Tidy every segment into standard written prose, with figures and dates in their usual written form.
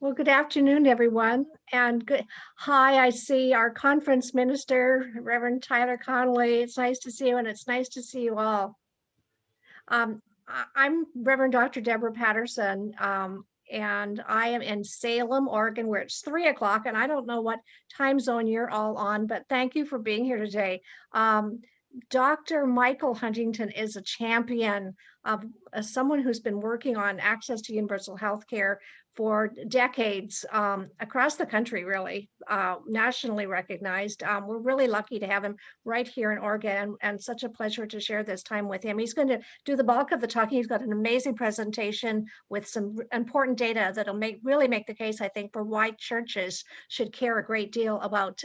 Well, good afternoon, everyone. And good. Hi, I see our conference minister, Reverend Tyler Connolly. It's nice to see you, and it's nice to see you all. I'm Reverend Dr. Deborah Patterson, and I am in Salem, Oregon, where it's 3 o'clock, and I don't know what time zone you're all on, but thank you for being here today. Dr. Michael Huntington is a champion of someone who's been working on access to universal health care for decades across the country, really, nationally recognized. We're really lucky to have him right here in Oregon, and such a pleasure to share this time with him. He's going to do the bulk of the talking. He's got an amazing presentation with some important data that'll really make the case, I think, for why churches should care a great deal about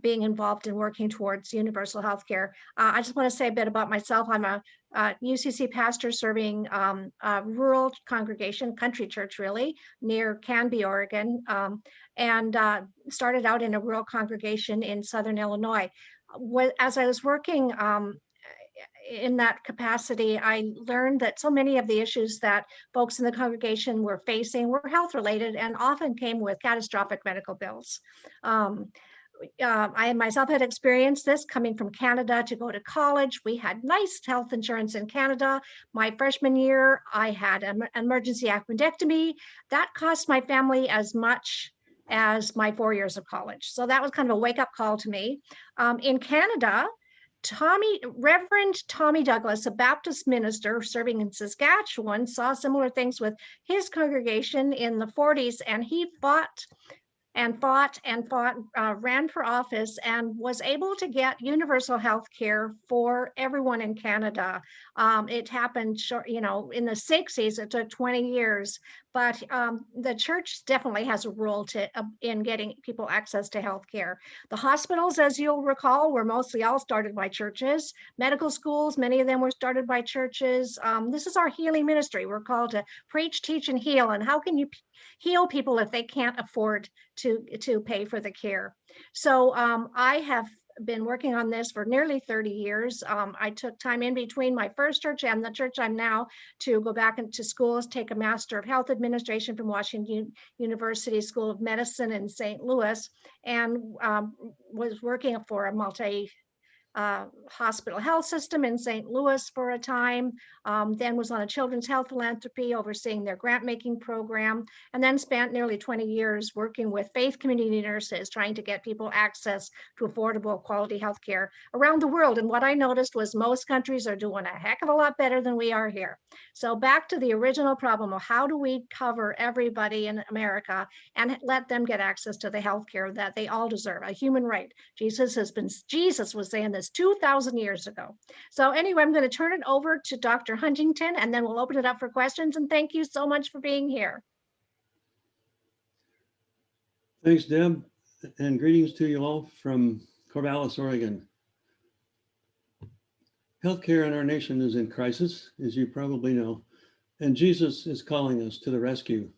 being involved in working towards universal health care. I just want to say a bit about myself. I'm a UCC pastor serving a rural congregation, country church really, near Canby, Oregon, and started out in a rural congregation in Southern Illinois. As I was working in that capacity, I learned that so many of the issues that folks in the congregation were facing were health related and often came with catastrophic medical bills. I myself had experienced this coming from Canada to go to college. We had nice health insurance in Canada. My freshman year, I had an emergency appendectomy. That cost my family as much as my 4 years of college. So that was kind of a wake-up call to me. In Canada, Reverend Tommy Douglas, a Baptist minister serving in Saskatchewan, saw similar things with his congregation in the 40s, and he ran for office and was able to get universal health care for everyone in Canada. It happened, in the 60s. It took 20 years, but the church definitely has a role in getting people access to health care. The hospitals, as you'll recall, were mostly all started by churches. Medical schools, many of them were started by churches. This is our healing ministry. We're called to preach, teach, and heal. And how can you heal people if they can't afford to pay for the care? So I have been working on this for nearly 30 years. I took time in between my first church and the church I'm now to go back into schools, take a Master of Health Administration from Washington University School of Medicine in St. Louis, and was working for a hospital health system in St. Louis for a time, then was on a children's health philanthropy overseeing their grant making program, and then spent nearly 20 years working with faith community nurses trying to get people access to affordable quality health care around the world. And what I noticed was most countries are doing a heck of a lot better than we are here. So back to the original problem of how do we cover everybody in America and let them get access to the health care that they all deserve, a human right. Jesus was saying this 2,000 years ago. So anyway, I'm going to turn it over to Dr. Huntington, and then we'll open it up for questions. And thank you so much for being here. Thanks, Deb, and greetings to you all from Corvallis, Oregon. Healthcare in our nation is in crisis, as you probably know, and Jesus is calling us to the rescue.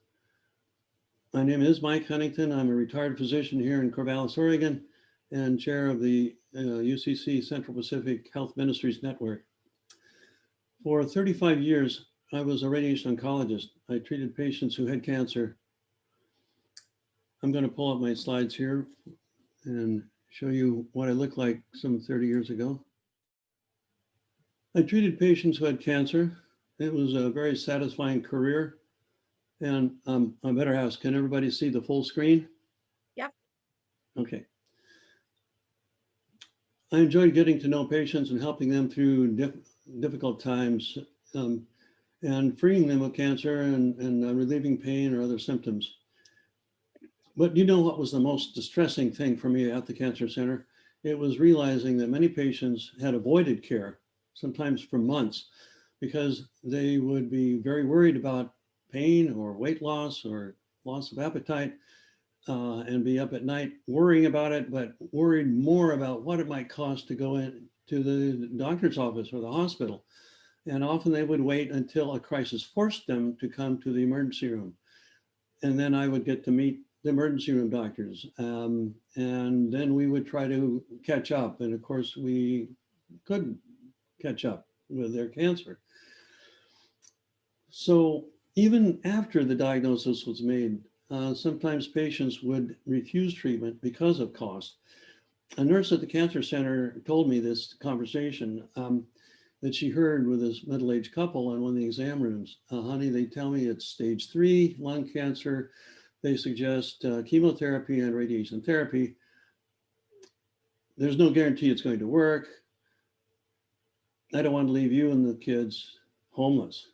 My name is Mike Huntington. I'm a retired physician here in Corvallis, Oregon, and chair of the UCC Central Pacific Health Ministries Network. For 35 years, I was a radiation oncologist. I treated patients who had cancer. I'm going to pull up my slides here and show you what I looked like some 30 years ago. I treated patients who had cancer. It was a very satisfying career. And I better ask, can everybody see the full screen? Yep. Okay. I enjoyed getting to know patients and helping them through difficult times and freeing them of cancer and relieving pain or other symptoms. But you know what was the most distressing thing for me at the cancer center? It was realizing that many patients had avoided care, sometimes for months, because they would be very worried about pain or weight loss or loss of appetite, and be up at night worrying about it, but worried more about what it might cost to go in to the doctor's office or the hospital. And often they would wait until a crisis forced them to come to the emergency room. And then I would get to meet the emergency room doctors. And then we would try to catch up. And of course, we couldn't catch up with their cancer. So even after the diagnosis was made, sometimes patients would refuse treatment because of cost. A nurse at the cancer center told me this conversation that she heard with this middle-aged couple in one of the exam rooms. Honey, they tell me it's stage 3 lung cancer. They suggest chemotherapy and radiation therapy. There's no guarantee it's going to work. I don't want to leave you and the kids homeless.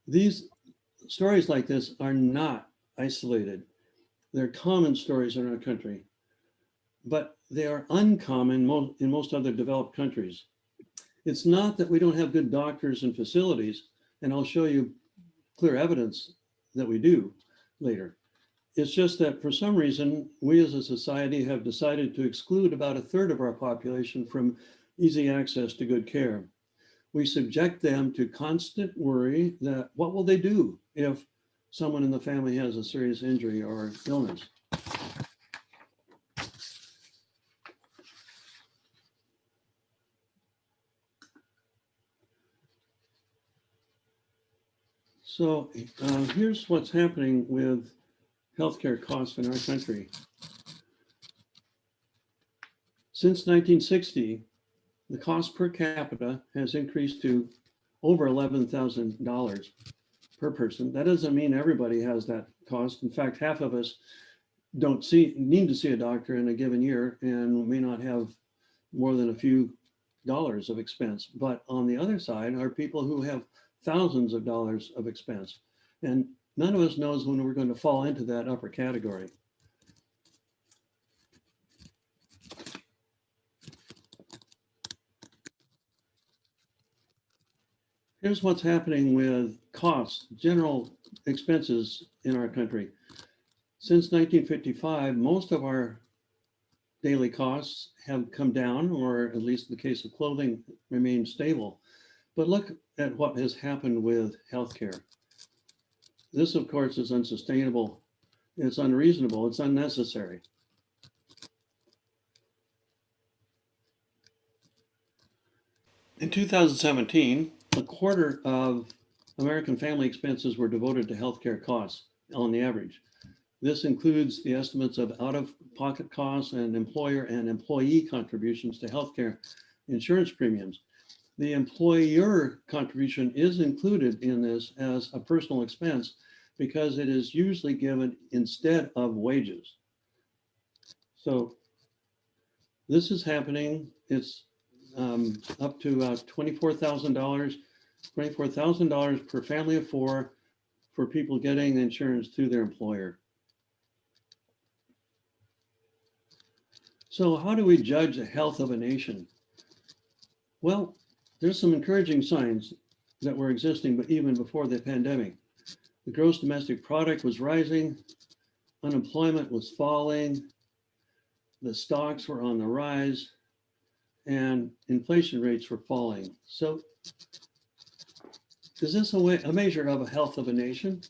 These stories like this are not isolated. They're common stories in our country, but they are uncommon in most other developed countries. It's not that we don't have good doctors and facilities, and I'll show you clear evidence that we do later. It's just that for some reason, we as a society have decided to exclude about a third of our population from easy access to good care. We subject them to constant worry that what will they do if someone in the family has a serious injury or illness? So here's what's happening with healthcare costs in our country. Since 1960, the cost per capita has increased to over $11,000 per person. That doesn't mean everybody has that cost. In fact, half of us don't need to see a doctor in a given year and may not have more than a few dollars of expense. But on the other side are people who have thousands of dollars of expense. And none of us knows when we're going to fall into that upper category. Here's what's happening with costs, general expenses in our country. Since 1955, most of our daily costs have come down, or at least in the case of clothing, remain stable. But look at what has happened with healthcare. This, of course, is unsustainable. It's unreasonable. It's unnecessary. In 2017, a quarter of American family expenses were devoted to healthcare costs on the average. This includes the estimates of out-of-pocket costs and employer and employee contributions to healthcare insurance premiums. The employer contribution is included in this as a personal expense because it is usually given instead of wages. So this is happening. It's up to $24,000 per family of 4 for people getting insurance through their employer. So how do we judge the health of a nation? Well, there's some encouraging signs that were existing, but even before the pandemic. The gross domestic product was rising, unemployment was falling, the stocks were on the rise, and inflation rates were falling. So is this a measure of the health of a nation?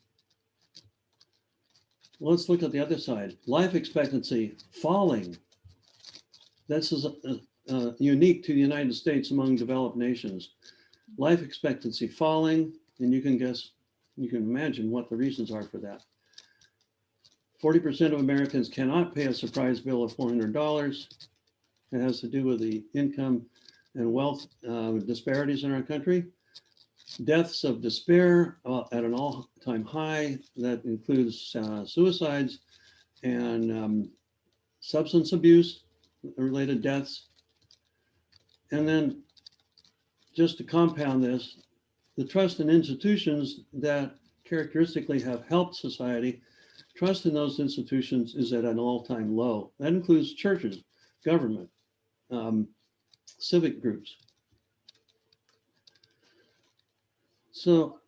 Well, let's look at the other side. Life expectancy falling. This is unique to the United States among developed nations. Life expectancy falling, and you can imagine what the reasons are for that. 40% of Americans cannot pay a surprise bill of $400. It has to do with the income and wealth disparities in our country. Deaths of despair at an all-time high. That includes suicides and substance abuse related deaths. And then just to compound this, the trust in institutions that characteristically have helped society, trust in those institutions is at an all-time low. That includes churches, government, civic groups. So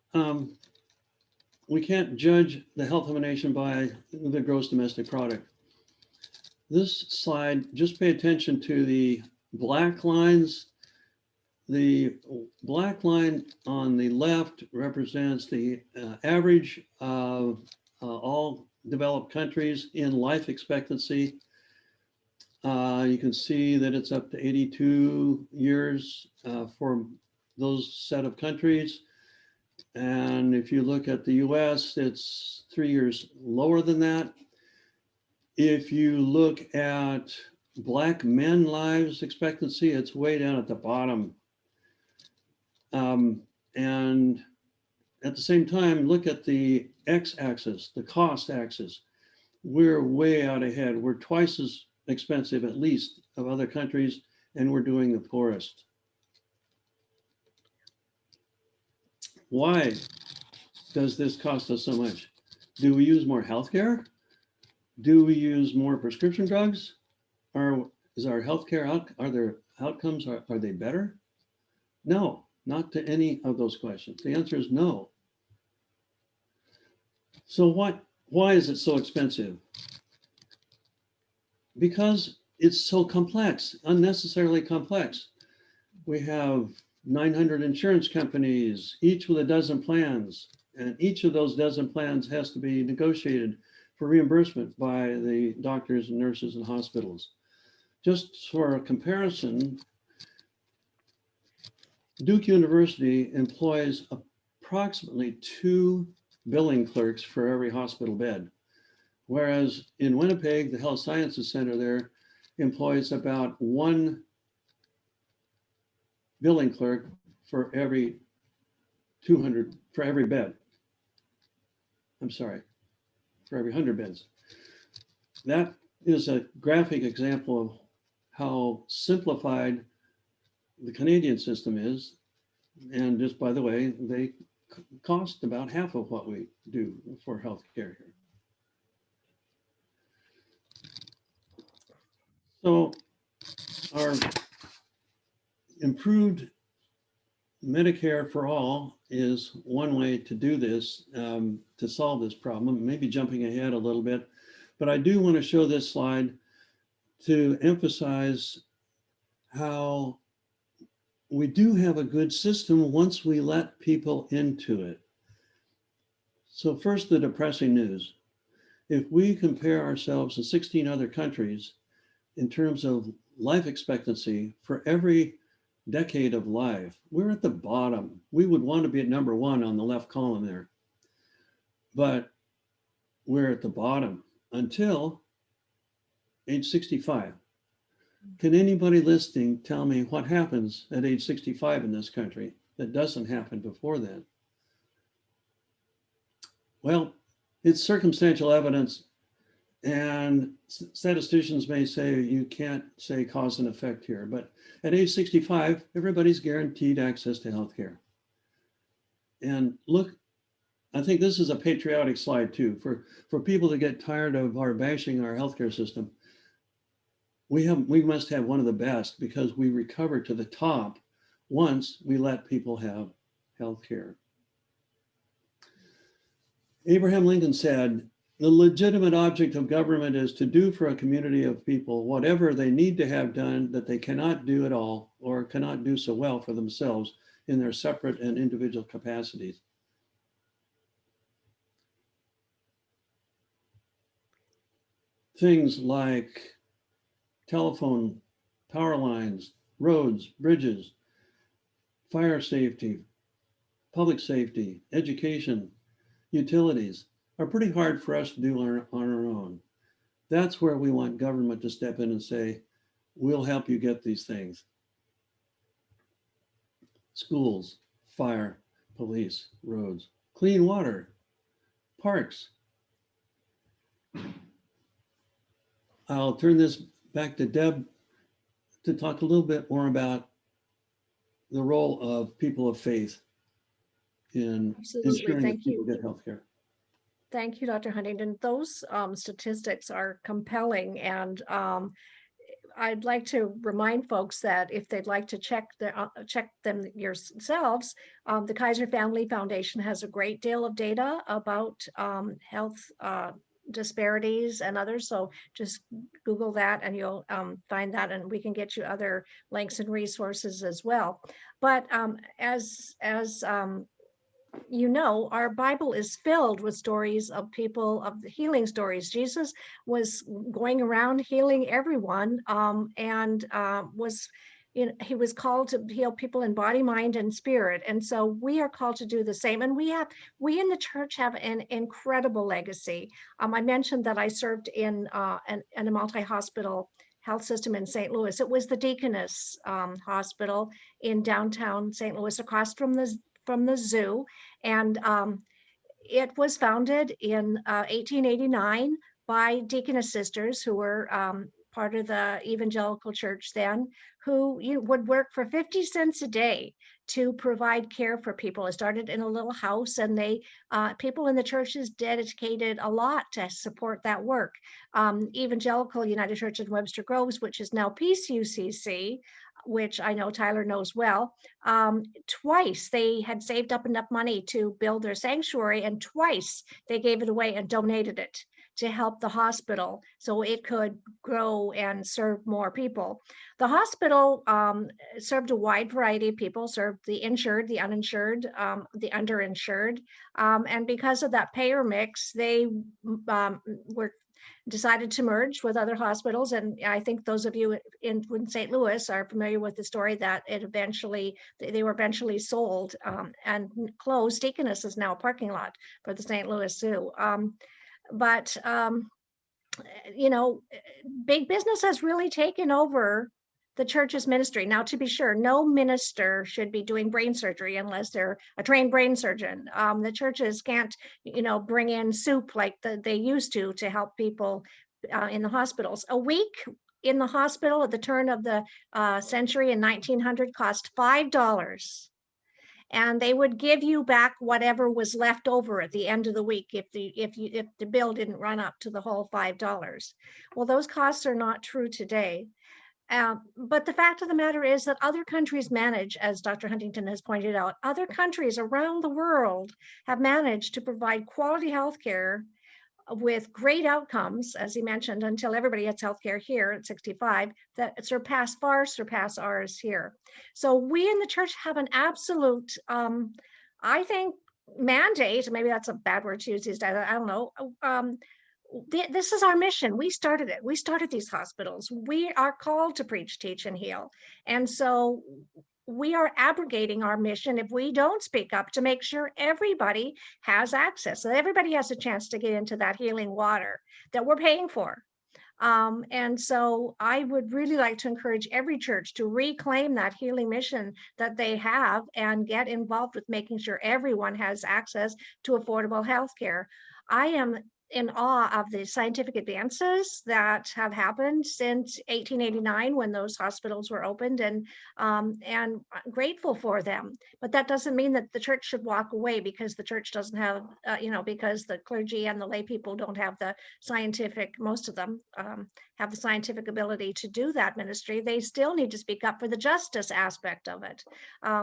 we can't judge the health of a nation by the gross domestic product. This slide, just pay attention to the black lines. The black line on the left represents the average of all developed countries in life expectancy. You can see that it's up to 82 years for those set of countries. And if you look at the US, it's 3 years lower than that. If you look at Black men lives expectancy, it's way down at the bottom. And at the same time, look at the x-axis, the cost axis. We're way out ahead. We're twice as expensive, at least, of other countries, and we're doing the poorest. Why does this cost us so much? Do we use more healthcare? Do we use more prescription drugs? Or is our healthcare are their outcomes, are they better? No, not to any of those questions. The answer is no. So why is it so expensive? Because it's so complex, unnecessarily complex. We have 900 insurance companies, each with a dozen plans, and each of those dozen plans has to be negotiated for reimbursement by the doctors and nurses and hospitals. Just for a comparison, Duke University employs approximately 2 billing clerks for every hospital bed, whereas in Winnipeg, the Health Sciences Center there employs about 1 billing clerk for every 200, for every bed. I'm sorry, for every 100 beds. That is a graphic example of how simplified the Canadian system is. And just by the way, they cost about half of what we do for healthcare here. So our improved Medicare for all is one way to do this, to solve this problem. Maybe jumping ahead a little bit, but I do want to show this slide to emphasize how we do have a good system once we let people into it. So first, the depressing news. If we compare ourselves to 16 other countries in terms of life expectancy for every decade of life, we're at the bottom. We would want to be at number 1 on the left column there, but we're at the bottom until age 65. Can anybody listening tell me what happens at age 65 in this country that doesn't happen before then? Well, it's circumstantial evidence, and statisticians may say you can't say cause and effect here, but at age 65, everybody's guaranteed access to healthcare. And look, I think this is a patriotic slide too, for people to get tired of our bashing our healthcare system. We must have one of the best because we recover to the top once we let people have healthcare. Abraham Lincoln said, "The legitimate object of government is to do for a community of people whatever they need to have done that they cannot do at all or cannot do so well for themselves in their separate and individual capacities." Things like telephone, power lines, roads, bridges, fire safety, public safety, education, utilities are pretty hard for us to do on our own. That's where we want government to step in and say, we'll help you get these things. Schools, fire, police, roads, clean water, parks. I'll turn this back to Deb to talk a little bit more about the role of people of faith in ensuring that people get health care. Thank you, Dr. Huntington. Those statistics are compelling, and I'd like to remind folks that if they'd like to check them yourselves, the Kaiser Family Foundation has a great deal of data about health disparities and others. So just Google that and you'll find that, and we can get you other links and resources as well. But as you know, our Bible is filled with stories of people, of the healing stories. Jesus was going around healing everyone, and was he was called to heal people in body, mind, and spirit. And so we are called to do the same. And we in the church have an incredible legacy. I mentioned that I served in a multi-hospital health system in St. Louis. It was the Deaconess Hospital in downtown St. Louis, across from the zoo. And it was founded in 1889 by Deaconess sisters who were part of the evangelical church then, who would work for 50 cents a day to provide care for people. It started in a little house, and people in the churches dedicated a lot to support that work. Evangelical United Church in Webster Groves, which is now Peace UCC, which I know Tyler knows well, twice they had saved up enough money to build their sanctuary, and twice they gave it away and donated it to help the hospital so it could grow and serve more people. The hospital served a wide variety of people, served the insured, the uninsured, the underinsured. And because of that payer mix, they were decided to merge with other hospitals. And I think those of you in St. Louis are familiar with the story that they were eventually sold and closed. Deaconess is now a parking lot for the St. Louis Zoo. But big business has really taken over the church's ministry. Now, to be sure, no minister should be doing brain surgery unless they're a trained brain surgeon. The churches can't, bring in soup like they used to help people in the hospitals. A week in the hospital at the turn of the century in 1900 cost $5. And they would give you back whatever was left over at the end of the week if the bill didn't run up to the whole $5. Well, those costs are not true today. But the fact of the matter is that other countries manage, as Dr. Huntington has pointed out, other countries around the world have managed to provide quality health care with great outcomes, as he mentioned, until everybody gets healthcare here at 65, that far surpass ours here. So we in the church have an absolute, I think, mandate. Maybe that's a bad word to use these days. I don't know. This is our mission. We started it. We started these hospitals. We are called to preach, teach, and heal. And so we are abrogating our mission if we don't speak up to make sure everybody has access, that everybody has a chance to get into that healing water that we're paying for. And so I would really like to encourage every church to reclaim that healing mission that they have and get involved with making sure everyone has access to affordable health care. I am in awe of the scientific advances that have happened since 1889 when those hospitals were opened, and grateful for them. But that doesn't mean that the church should walk away because the church doesn't have, because the clergy and the lay people don't have the scientific, most of them have the scientific ability to do that ministry. They still need to speak up for the justice aspect of it,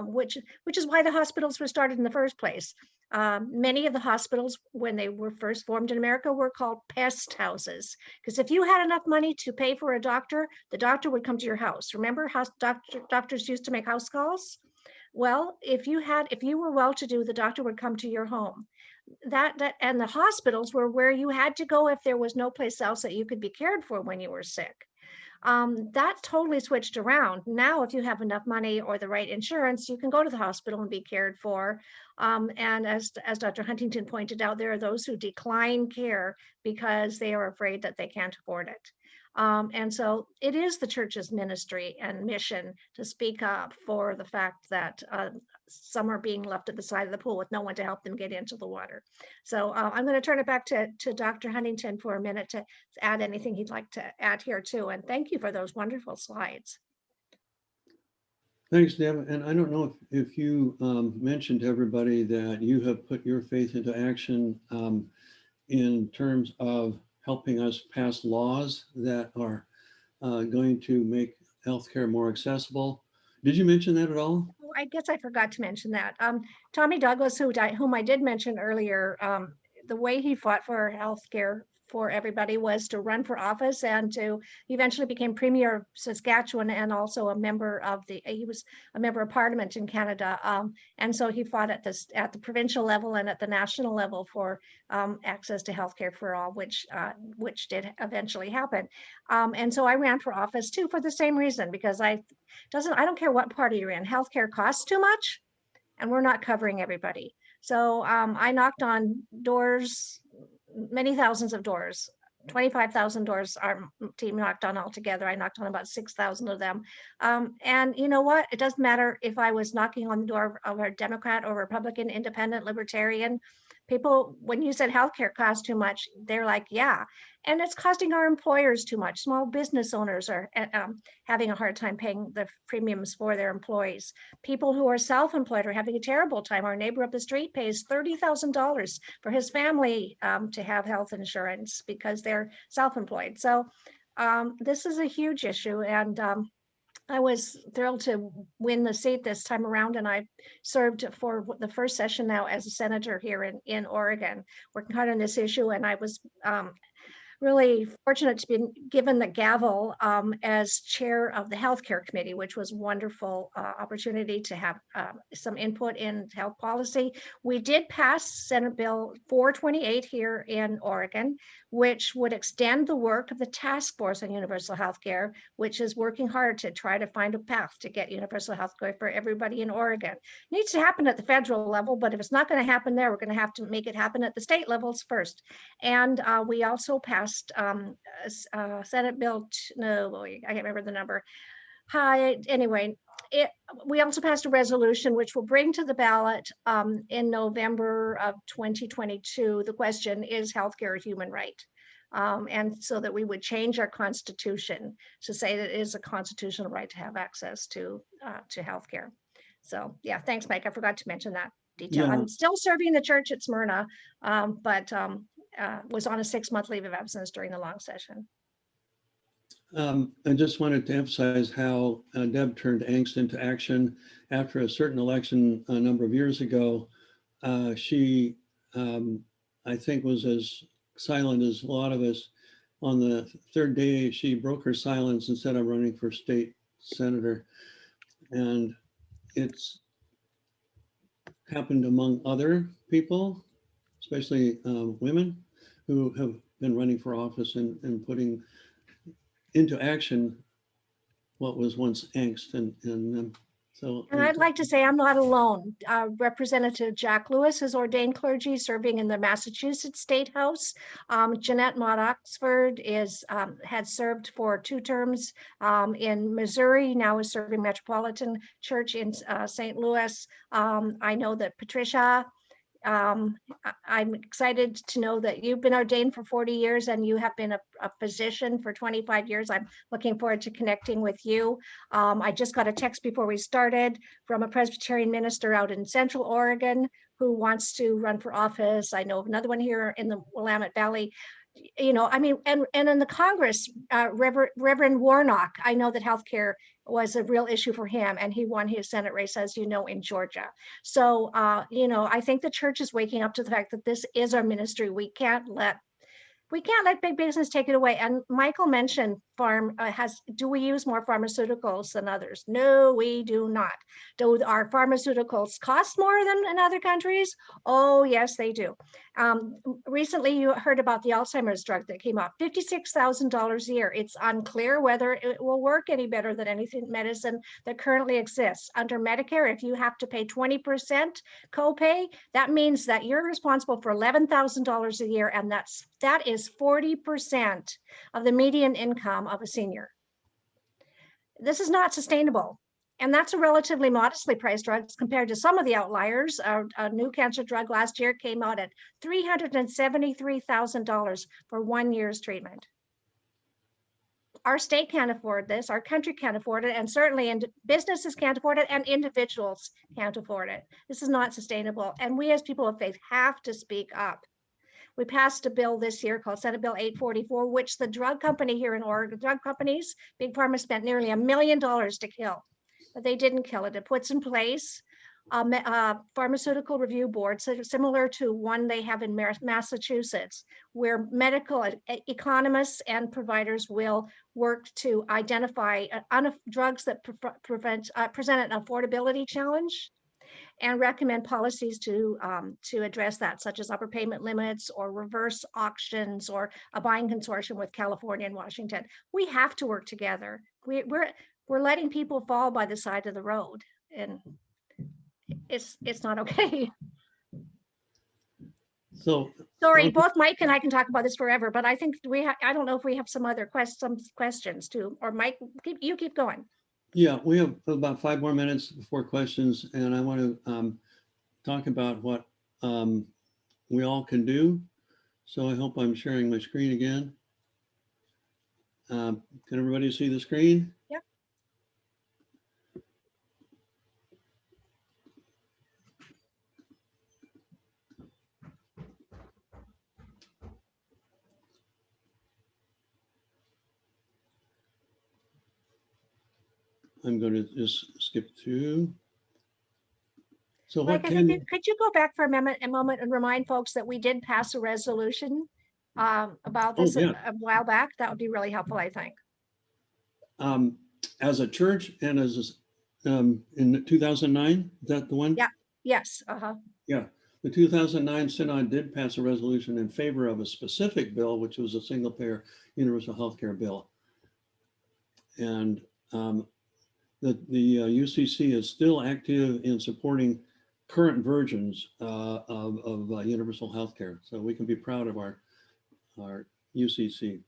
which is why the hospitals were started in the first place. Many of the hospitals, when they were first formed in America, were called pest houses, because if you had enough money to pay for a doctor, the doctor would come to your house. Remember how doctors used to make house calls? Well, if you were well-to-do, the doctor would come to your home. And the hospitals were where you had to go if there was no place else that you could be cared for when you were sick. That totally switched around. Now, if you have enough money or the right insurance, you can go to the hospital and be cared for. And as Dr. Huntington pointed out, there are those who decline care because they are afraid that they can't afford it. And so it is the church's ministry and mission to speak up for the fact that some are being left at the side of the pool with no one to help them get into the water. So I'm going to turn it back to Dr. Huntington for a minute to add anything he'd like to add here too. And thank you for those wonderful slides. Thanks, Deb. And I don't know if you mentioned to everybody that you have put your faith into action in terms of helping us pass laws that are going to make healthcare more accessible. Did you mention that at all? I guess I forgot to mention that. Tommy Douglas, whom I did mention earlier, the way he fought for healthcare for everybody was to run for office and to eventually became Premier of Saskatchewan and also he was a member of Parliament in Canada. And so he fought at the provincial level and at the national level for access to healthcare for all, which did eventually happen. And so I ran for office too for the same reason, because I don't care what party you're in, healthcare costs too much and we're not covering everybody. So I knocked on doors, many thousands of doors, 25,000 doors our team knocked on altogether. I knocked on about 6,000 of them. And you know what? It doesn't matter if I was knocking on the door of a Democrat or Republican, independent, libertarian. People, when you said healthcare costs too much, they're like, yeah. And it's costing our employers too much. Small business owners are having a hard time paying the premiums for their employees. People who are self-employed are having a terrible time. Our neighbor up the street pays $30,000 for his family to have health insurance because they're self-employed. So this is a huge issue. And I was thrilled to win the seat this time around, and I served for the first session now as a senator here in Oregon, working hard on this issue. And I was really fortunate to be given the gavel as chair of the healthcare committee, which was a wonderful opportunity to have some input in health policy. We did pass Senate Bill 428 here in Oregon, which would extend the work of the task force on universal healthcare, which is working hard to try to find a path to get universal healthcare for everybody in Oregon. It needs to happen at the federal level, but if it's not going to happen there, we're going to have to make it happen at the state levels first. And we also passed Senate Bill, I can't remember the number. Anyway, we also passed a resolution which will bring to the ballot in November of 2022. The question is healthcare a human right? And so that we would change our constitution to say that it is a constitutional right to have access to healthcare. So yeah, thanks, Mike. I forgot to mention that detail. Yeah. I'm still serving the church at Smyrna, but was on a 6-month leave of absence during the long session. I just wanted to emphasize how Deb turned angst into action after a certain election a number of years ago. She, I think, was as silent as a lot of us. On the third day, she broke her silence and said, "I'm running for state senator." And it's happened among other people, especially women who have been running for office and putting into action what was once angst. And I'd like to say I'm not alone. Representative Jack Lewis is ordained clergy serving in the Massachusetts State House. Jeanette Mott Oxford had served for 2 terms in Missouri, now is serving Metropolitan Church in St. Louis. I know that Patricia, I'm excited to know that you've been ordained for 40 years and you have been a physician for 25 years. I'm looking forward to connecting with you. I just got a text before we started from a Presbyterian minister out in Central Oregon who wants to run for office. I know of another one here in the Willamette Valley. You know, I mean, and in the Congress, Reverend Warnock, I know that healthcare was a real issue for him, and he won his Senate race, as you know, in Georgia. So, you know, I think the church is waking up to the fact that this is our ministry. We can't let big business take it away. And Michael mentioned do we use more pharmaceuticals than others? No, we do not. Do our pharmaceuticals cost more than in other countries? Oh, yes, they do. Recently, you heard about the Alzheimer's drug that came out, $56,000 a year. It's unclear whether it will work any better than anything medicine that currently exists. Under Medicare, if you have to pay 20% copay, that means that you're responsible for $11,000 a year, and that is 40% of the median income of a senior. This is not sustainable. And that's a relatively modestly priced drug compared to some of the outliers. A new cancer drug last year came out at $373,000 for 1 year's treatment. Our state can't afford this, our country can't afford it, and certainly businesses can't afford it, and individuals can't afford it. This is not sustainable. And we as people of faith have to speak up. We passed a bill this year called Senate Bill 844, which the drug company here in Oregon, drug companies, Big Pharma spent nearly $1 million to kill, but they didn't kill it. It puts in place pharmaceutical review board, so similar to one they have in Massachusetts, where medical economists and providers will work to identify drugs that present an affordability challenge and recommend policies to address that, such as upper payment limits or reverse auctions or a buying consortium with California and Washington. We have to work together. We're letting people fall by the side of the road, and it's not okay. So Sorry, both Mike and I can talk about this forever, but I think I don't know if we have some other questions too, or Mike, you keep going. yeah, we have about 5 more minutes before questions, and I want to talk about what we all can do. So I hope I'm sharing my screen again. Can everybody see the screen? Yep. I'm going to just skip through. So Mike, what I think could you go back for a moment and remind folks that we did pass a resolution about this yeah. a while back? That would be really helpful, I think. As a church and as in 2009, is that the one? Yeah. Yes. Uh-huh. Yeah. The 2009 Synod did pass a resolution in favor of a specific bill, which was a single payer universal health care bill. And the UCC is still active in supporting current versions of universal health care. So we can be proud of our UCC.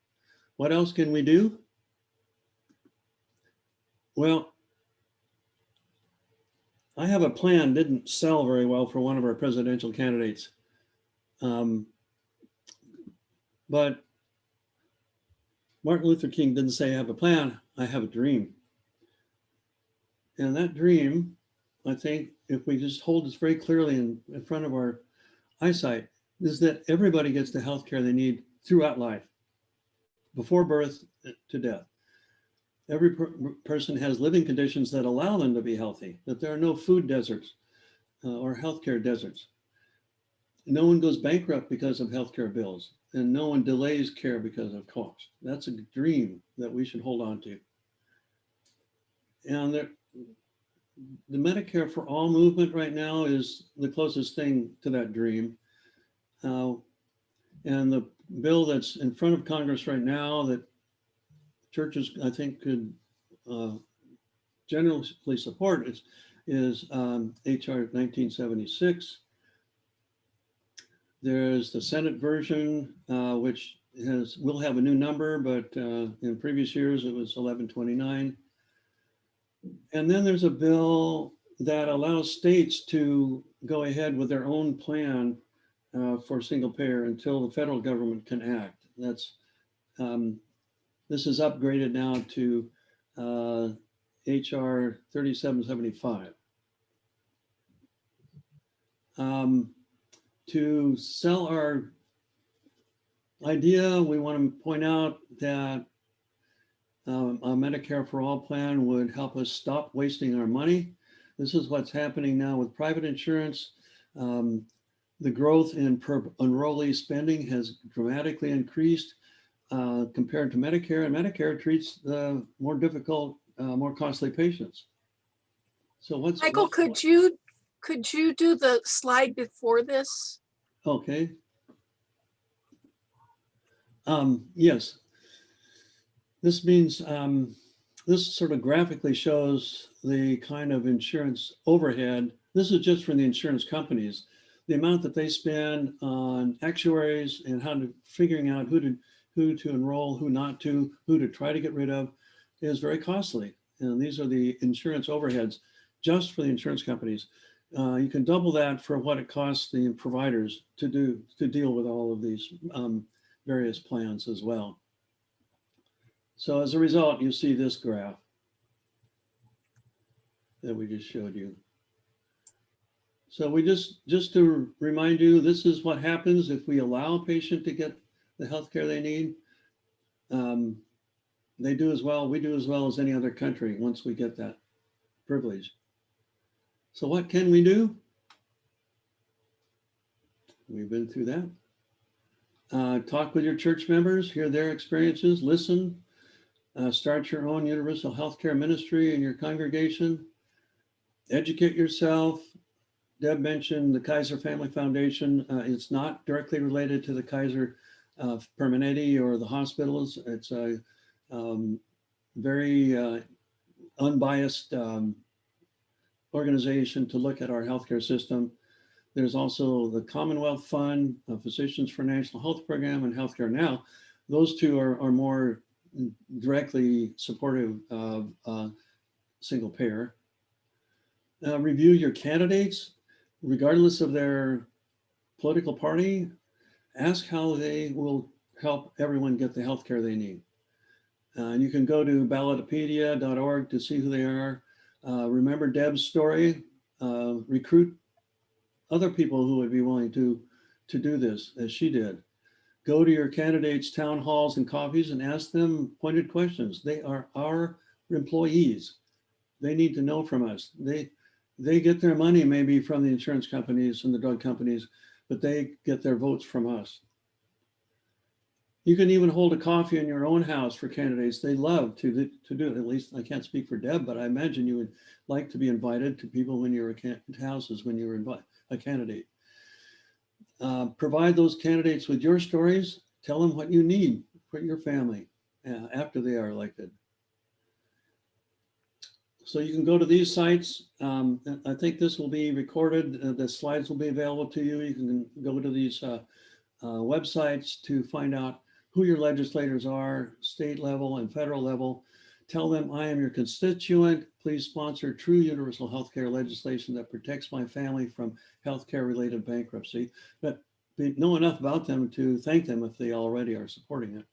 What else can we do? Well, I have a plan, didn't sell very well for one of our presidential candidates. But Martin Luther King didn't say I have a plan, I have a dream. And that dream, I think, if we just hold this very clearly in front of our eyesight, is that everybody gets the health care they need throughout life, before birth to death. Every person has living conditions that allow them to be healthy, that there are no food deserts or healthcare deserts. No one goes bankrupt because of healthcare bills, and no one delays care because of cost. That's a dream that we should hold on to. And the Medicare for All movement right now is the closest thing to that dream. And the bill that's in front of Congress right now that churches, I think, could generally support is HR 1976. There's the Senate version, which will have a new number, but in previous years it was 1129. And then there's a bill that allows states to go ahead with their own plan for single payer until the federal government can act. This is upgraded now to HR 3775. To sell our idea, we want to point out that a Medicare for All plan would help us stop wasting our money. This is what's happening now with private insurance. The growth in per enrollee spending has dramatically increased compared to Medicare, and Medicare treats the more difficult, more costly patients. So Michael, could you do the slide before this? Okay. Yes. This means this sort of graphically shows the kind of insurance overhead. This is just from the insurance companies. The amount that they spend on actuaries and how to figuring out who to enroll, who not to, who to try to get rid of is very costly. And these are the insurance overheads just for the insurance companies. You can double that for what it costs the providers to deal with all of these various plans as well. So as a result, you see this graph that we just showed you. So we just to remind you, this is what happens if we allow a patient to get the healthcare they need. They do as well, we do as well as any other country once we get that privilege. So what can we do? We've been through that. Talk with your church members, hear their experiences, listen, start your own universal healthcare ministry in your congregation, educate yourself. Deb mentioned the Kaiser Family Foundation. It's not directly related to the Kaiser Permanente or the hospitals. It's a very unbiased organization to look at our healthcare system. There's also the Commonwealth Fund, Physicians for National Health Program, and Healthcare Now. Those two are more directly supportive of single payer. Review your candidates, regardless of their political party. Ask how they will help everyone get the healthcare they need. And you can go to ballotopedia.org to see who they are. Remember Deb's story. Recruit other people who would be willing to do this as she did. Go to your candidates' town halls and coffees and ask them pointed questions. They are our employees. They need to know from us. They get their money maybe from the insurance companies and the drug companies, but they get their votes from us. You can even hold a coffee in your own house for candidates. They love to do it. At least I can't speak for Deb, but I imagine you would like to be invited to people when you're houses when you were a candidate. Provide those candidates with your stories. Tell them what you need for your family after they are elected. So you can go to these sites. I think this will be recorded. The slides will be available to you. You can go to these websites to find out who your legislators are, state level and federal level. Tell them I am your constituent. Please sponsor true universal healthcare legislation that protects my family from healthcare related bankruptcy. But we know enough about them to thank them if they already are supporting it.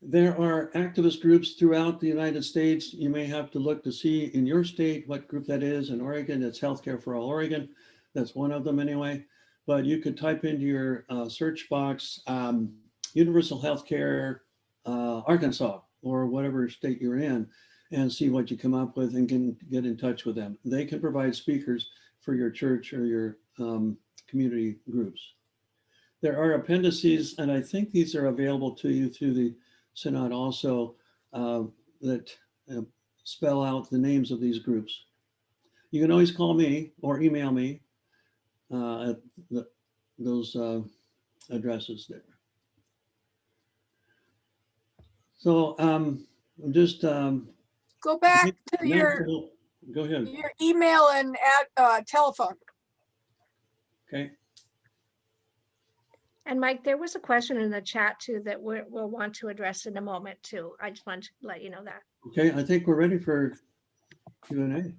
There are activist groups throughout the United States. You may have to look to see in your state what group that is. In Oregon, it's Healthcare for All Oregon. That's one of them anyway. But you could type into your search box, Universal Healthcare Arkansas, or whatever state you're in, and see what you come up with and can get in touch with them. They can provide speakers for your church or your community groups. There are appendices, and I think these are available to you through the Synod also, that spell out the names of these groups. You can always call me or email me at those addresses there. So just Go back to your go ahead. your email and telephone. Okay. And Mike, there was a question in the chat too that we'll want to address in a moment too. I just want to let you know that. Okay, I think we're ready for Q&A.